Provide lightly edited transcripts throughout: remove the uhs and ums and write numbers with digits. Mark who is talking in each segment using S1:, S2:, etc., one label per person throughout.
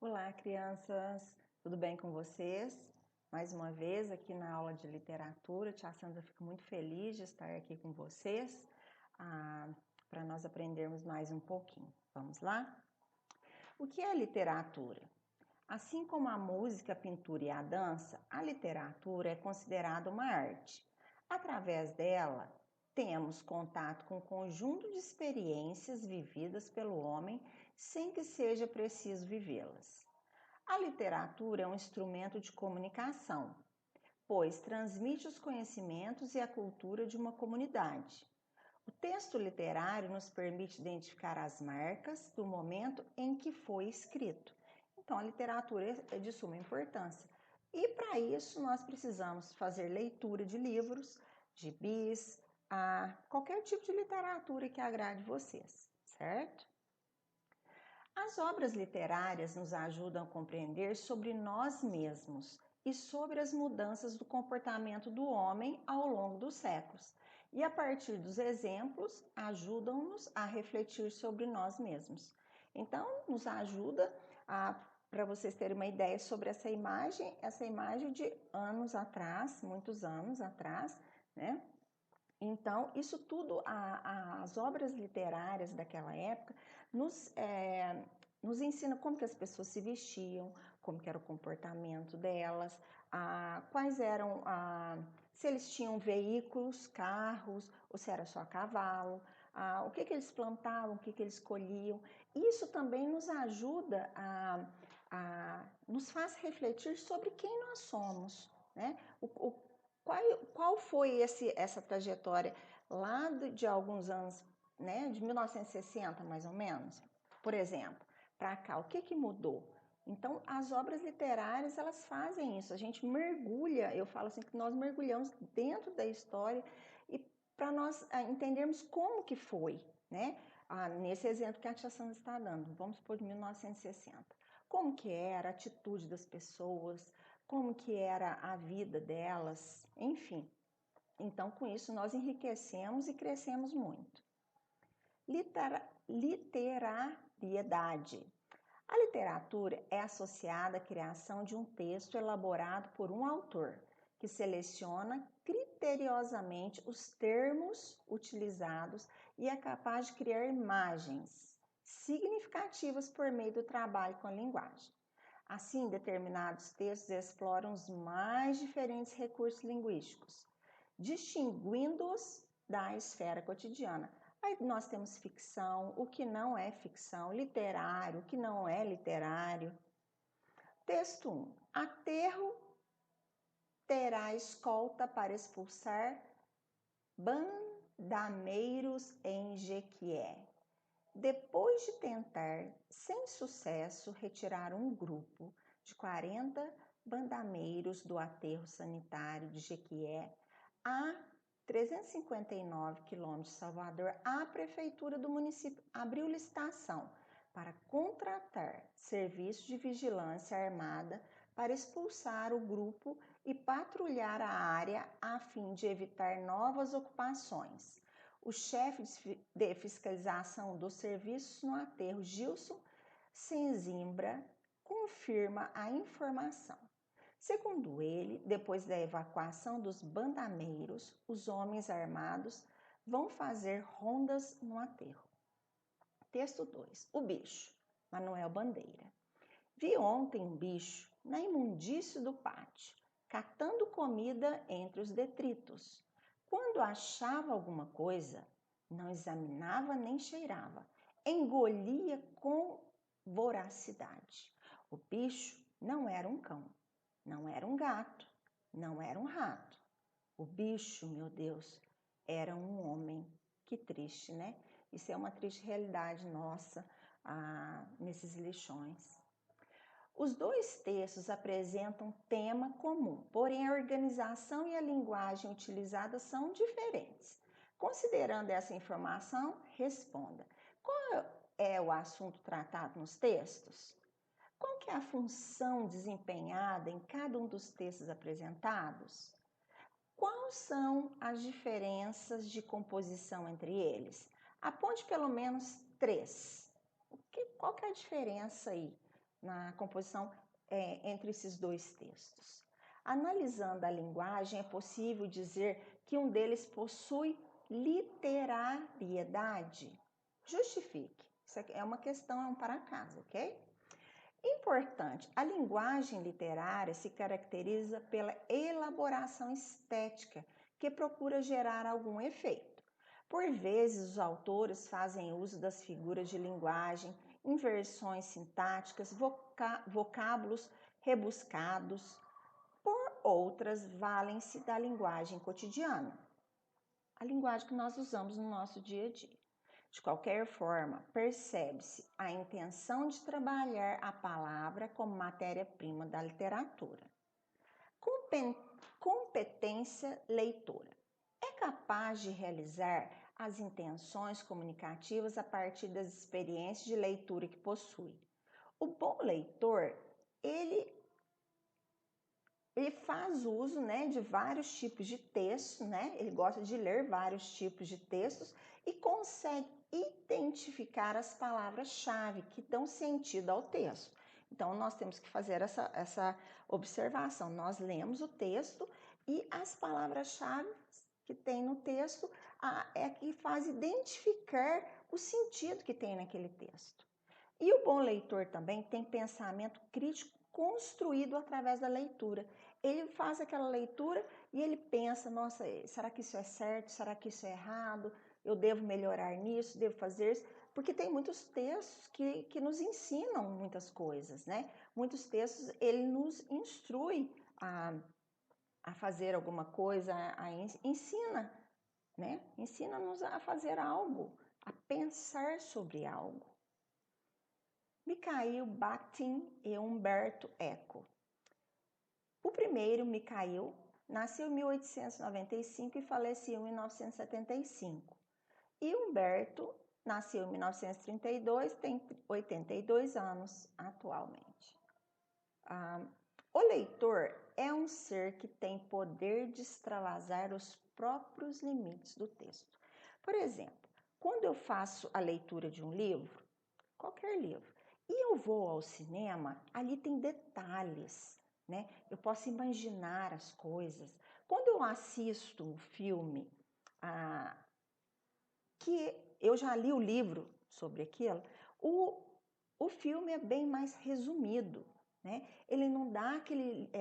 S1: Olá, crianças! Tudo bem com vocês? Mais uma vez aqui na aula de literatura. Tia Sandra fica muito feliz de estar aqui com vocês para nós aprendermos mais um pouquinho. Vamos lá? O que é literatura? Assim como a música, a pintura e a dança, a literatura é considerada uma arte. Através dela, temos contato com um conjunto de experiências vividas pelo homem sem que seja preciso vivê-las. A literatura é um instrumento de comunicação, pois transmite os conhecimentos e a cultura de uma comunidade. O texto literário nos permite identificar as marcas do momento em que foi escrito. Então, a literatura é de suma importância. E para isso, nós precisamos fazer leitura de livros, gibis, qualquer tipo de literatura que agrade vocês, certo? As obras literárias nos ajudam a compreender sobre nós mesmos e sobre as mudanças do comportamento do homem ao longo dos séculos. E a partir dos exemplos, ajudam-nos a refletir sobre nós mesmos. Então, nos ajuda para vocês terem uma ideia sobre essa imagem de anos atrás, muitos anos atrás, né? Então, isso tudo, as obras literárias daquela época nos ensina como que as pessoas se vestiam, como que era o comportamento delas, quais eram, se eles tinham veículos, carros, ou se era só a cavalo, o que eles plantavam, o que eles colhiam. Isso também nos ajuda nos faz refletir sobre quem nós somos, né? Qual foi essa trajetória lá de alguns anos, né, de 1960 mais ou menos, por exemplo, para cá, o que mudou? Então, as obras literárias, elas fazem isso, a gente mergulha, eu falo assim, que nós mergulhamos dentro da história e para nós entendermos como que foi, né? Nesse exemplo que a tia Sandra está dando, vamos supor de 1960. Como que era a atitude das pessoas, como que era a vida delas, enfim. Então, com isso, nós enriquecemos e crescemos muito. Literariedade. A literatura é associada à criação de um texto elaborado por um autor, que seleciona criteriosamente os termos utilizados e é capaz de criar imagens significativas por meio do trabalho com a linguagem. Assim, determinados textos exploram os mais diferentes recursos linguísticos, distinguindo-os da esfera cotidiana. Aí nós temos ficção, o que não é ficção, literário, o que não é literário. Texto 1. Aterro terá escolta para expulsar bandameiros em Jequié. Depois de tentar, sem sucesso, retirar um grupo de 40 bandameiros do aterro sanitário de Jequié, a 359 quilômetros de Salvador, a prefeitura do município abriu licitação para contratar serviço de vigilância armada para expulsar o grupo e patrulhar a área a fim de evitar novas ocupações. O chefe de fiscalização dos serviços no aterro, Gilson Senzimbra, confirma a informação. Segundo ele, depois da evacuação dos bandameiros, os homens armados vão fazer rondas no aterro. Texto 2. O bicho, Manuel Bandeira. Vi ontem um bicho na imundície do pátio, catando comida entre os detritos. Quando achava alguma coisa, não examinava nem cheirava, engolia com voracidade. O bicho não era um cão, não era um gato, não era um rato. O bicho, meu Deus, era um homem. Que triste, né? Isso é uma triste realidade nossa nesses lixões. Os dois textos apresentam tema comum, porém a organização e a linguagem utilizada são diferentes. Considerando essa informação, responda: qual é o assunto tratado nos textos? Qual que é a função desempenhada em cada um dos textos apresentados? Quais são as diferenças de composição entre eles? Aponte pelo menos três. Qual que é a diferença aí na composição entre esses dois textos. Analisando a linguagem, é possível dizer que um deles possui literariedade. Justifique. Isso aqui é uma questão, é um para casa, ok? Importante, a linguagem literária se caracteriza pela elaboração estética, que procura gerar algum efeito. Por vezes, os autores fazem uso das figuras de linguagem, inversões sintáticas, vocábulos rebuscados. Por outras, valem-se da linguagem cotidiana, a linguagem que nós usamos no nosso dia a dia. De qualquer forma, percebe-se a intenção de trabalhar a palavra como matéria-prima da literatura. Competência leitora. É capaz de realizar as intenções comunicativas a partir das experiências de leitura que possui. O bom leitor, ele faz uso, de vários tipos de textos, Ele gosta de ler vários tipos de textos e consegue identificar as palavras-chave que dão sentido ao texto. Então, nós temos que fazer essa observação. Nós lemos o texto e as palavras-chave que tem no texto é que faz identificar o sentido que tem naquele texto. E o bom leitor também tem pensamento crítico construído através da leitura. Ele faz aquela leitura e ele pensa, nossa, será que isso é certo? Será que isso é errado? Eu devo melhorar nisso? Devo fazer isso? Porque tem muitos textos que nos ensinam muitas coisas, Muitos textos, ele nos instrui a fazer alguma coisa, ensina, Ensina-nos a fazer algo, a pensar sobre algo. Mikhail Bakhtin e Umberto Eco. O primeiro, Mikhail, nasceu em 1895 e faleceu em 1975. E Humberto nasceu em 1932, tem 82 anos atualmente. O leitor é um ser que tem poder de extravasar os próprios limites do texto. Por exemplo, quando eu faço a leitura de um livro, qualquer livro, e eu vou ao cinema, ali tem detalhes, Eu posso imaginar as coisas. Quando eu assisto um filme que eu já li o livro sobre aquilo, o filme é bem mais resumido, Ele não dá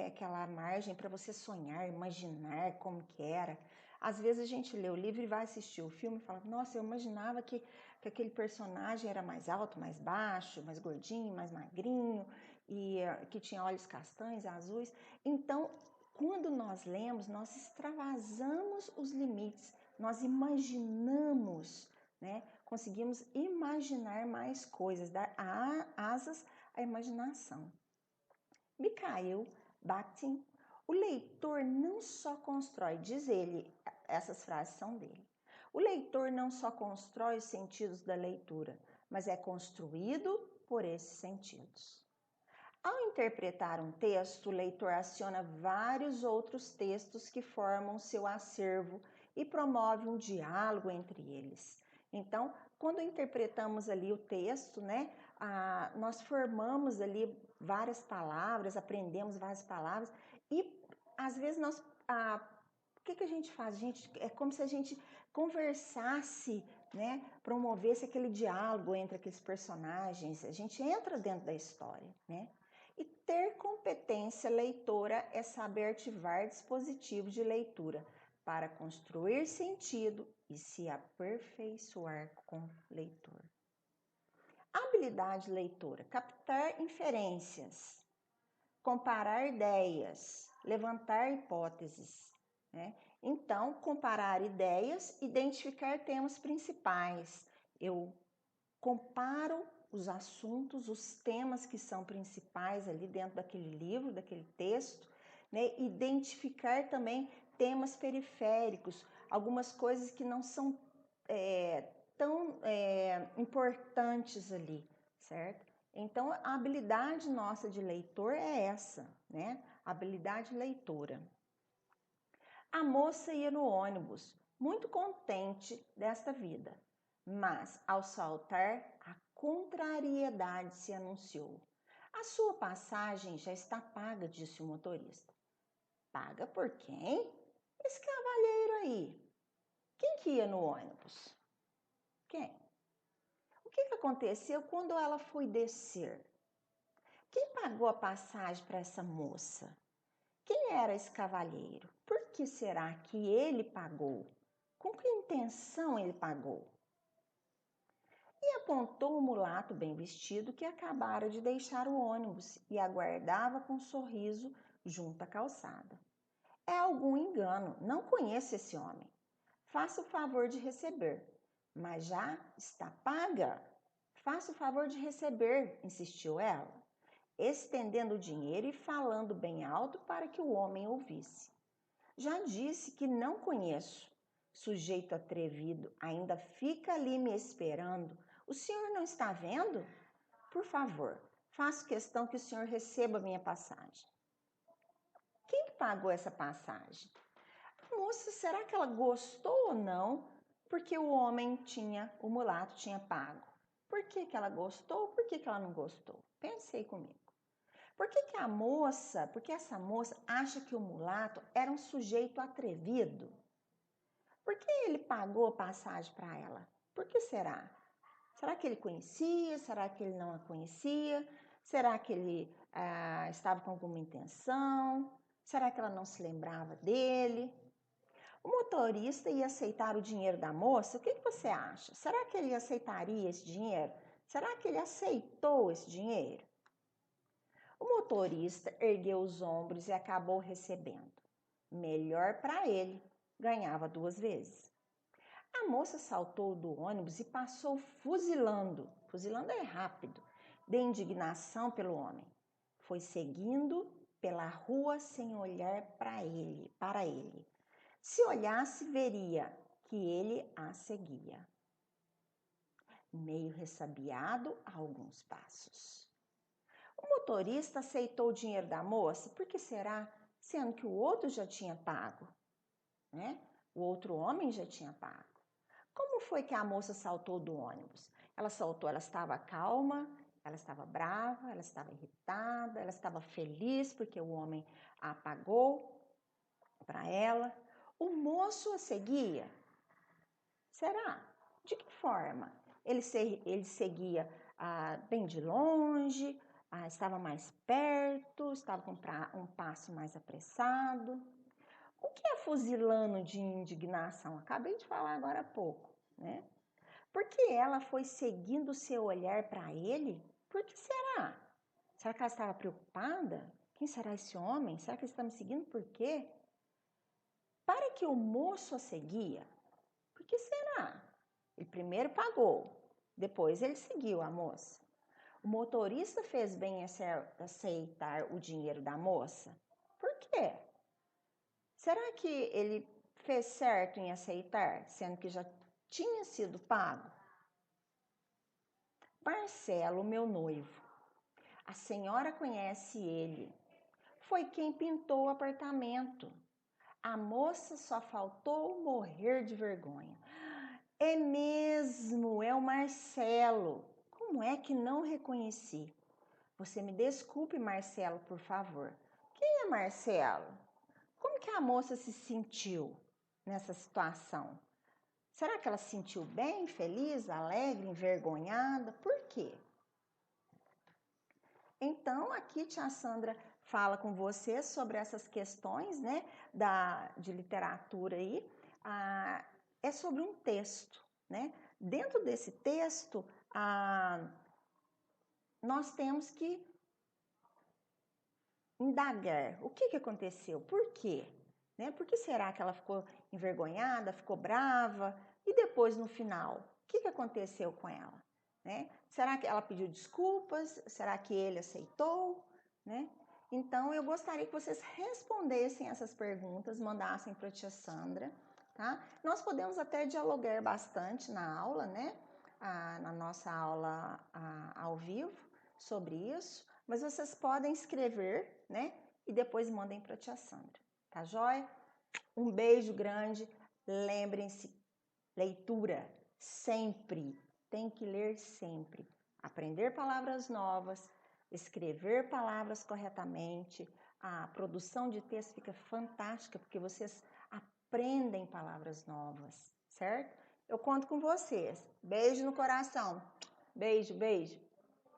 S1: aquela margem para você sonhar, imaginar como que era. Às vezes a gente lê o livro e vai assistir o filme e fala, nossa, eu imaginava que aquele personagem era mais alto, mais baixo, mais gordinho, mais magrinho, e que tinha olhos castanhos, azuis. Então, quando nós lemos, nós extravasamos os limites, nós imaginamos, Conseguimos imaginar mais coisas, dar asas à imaginação. Mikhail Bakhtin, o leitor não só constrói, diz ele, essas frases são dele, o leitor não só constrói os sentidos da leitura, mas é construído por esses sentidos. Ao interpretar um texto, o leitor aciona vários outros textos que formam seu acervo e promove um diálogo entre eles. Então, quando interpretamos ali o texto, nós formamos ali várias palavras, aprendemos várias palavras e às vezes o que a gente faz? É como se a gente conversasse, promovesse aquele diálogo entre aqueles personagens, a gente entra dentro da história, E ter competência leitora é saber ativar dispositivos de leitura para construir sentido e se aperfeiçoar com leitor. Habilidade leitora: captar inferências, comparar ideias, levantar hipóteses. Então, comparar ideias, identificar temas principais. Eu comparo os assuntos, os temas que são principais ali dentro daquele livro, daquele texto, Identificar também temas periféricos, algumas coisas que não são tão importantes ali, certo? Então, a habilidade nossa de leitor é essa, A habilidade leitora. A moça ia no ônibus, muito contente desta vida, mas ao saltar, a contrariedade se anunciou. A sua passagem já está paga, disse o motorista. Paga por quem? Esse cavalheiro aí. Quem que ia no ônibus? Quem? O que aconteceu quando ela foi descer? Quem pagou a passagem para essa moça? Quem era esse cavalheiro? Por que será que ele pagou? Com que intenção ele pagou? E apontou o mulato bem vestido que acabara de deixar o ônibus e aguardava com um sorriso junto à calçada. É algum engano, não conheço esse homem. Faça o favor de receber. Mas já está paga? Faça o favor de receber, insistiu ela, estendendo o dinheiro e falando bem alto para que o homem ouvisse. Já disse que não conheço. Sujeito atrevido, ainda fica ali me esperando. O senhor não está vendo? Por favor, faço questão que o senhor receba minha passagem. Quem que pagou essa passagem? Moça, será que ela gostou ou não? Porque o mulato tinha pago. Por que ela gostou? Por que ela não gostou? Pensei comigo. Porque essa moça acha que o mulato era um sujeito atrevido? Por que ele pagou a passagem para ela? Por que será? Será que ele conhecia? Será que ele não a conhecia? Será que ele estava com alguma intenção? Será que ela não se lembrava dele? O motorista ia aceitar o dinheiro da moça? O que você acha? Será que ele aceitaria esse dinheiro? Será que ele aceitou esse dinheiro? O motorista ergueu os ombros e acabou recebendo. Melhor para ele, ganhava 2 vezes. A moça saltou do ônibus e passou fuzilando é rápido, de indignação pelo homem. Foi seguindo pela rua sem olhar para ele. Se olhasse, veria que ele a seguia. Meio ressabiado, a alguns passos. O motorista aceitou o dinheiro da moça, por que será? Sendo que o outro já tinha pago, né? O outro homem já tinha pago. Como foi que a moça saltou do ônibus? Ela saltou, ela estava calma, ela estava brava, ela estava irritada, ela estava feliz porque o homem a pagou para ela. O moço a seguia? Será? De que forma? Ele seguia bem de longe, estava mais perto, estava com um passo mais apressado. O que é fuzilando de indignação? Acabei de falar agora há pouco, né? Porque ela foi seguindo o seu olhar para ele? Por que será? Será que ela estava preocupada? Quem será esse homem? Será que ele está me seguindo por quê? Para que o moço a seguia? Por que será? Ele primeiro pagou, depois ele seguiu a moça. O motorista fez bem aceitar o dinheiro da moça? Por quê? Será que ele fez certo em aceitar, sendo que já tinha sido pago? Marcelo, meu noivo. A senhora conhece ele. Foi quem pintou o apartamento. A moça só faltou morrer de vergonha. É mesmo, é o Marcelo. Como é que não reconheci? Você me desculpe, Marcelo, por favor. Quem é Marcelo? Como que a moça se sentiu nessa situação? Será que ela se sentiu bem, feliz, alegre, envergonhada? Por quê? Então, aqui tia Sandra fala com você sobre essas questões, né, de literatura aí. É sobre um texto, né? Dentro desse texto, nós temos que indagar o que aconteceu, por quê? Né? Por que será que ela ficou envergonhada, ficou brava? E depois, no final, o que aconteceu com ela? Né? Será que ela pediu desculpas? Será que ele aceitou? Né? Então, eu gostaria que vocês respondessem essas perguntas, mandassem para a tia Sandra. Tá? Nós podemos até dialogar bastante na aula, né? Na nossa aula ao vivo sobre isso, mas vocês podem escrever, né? E depois mandem para a tia Sandra, tá joia? Um beijo grande, lembrem-se, leitura sempre, tem que ler sempre. Aprender palavras novas, escrever palavras corretamente. A produção de texto fica fantástica, porque vocês aprendem palavras novas, certo? Eu conto com vocês. Beijo no coração. Beijo, beijo.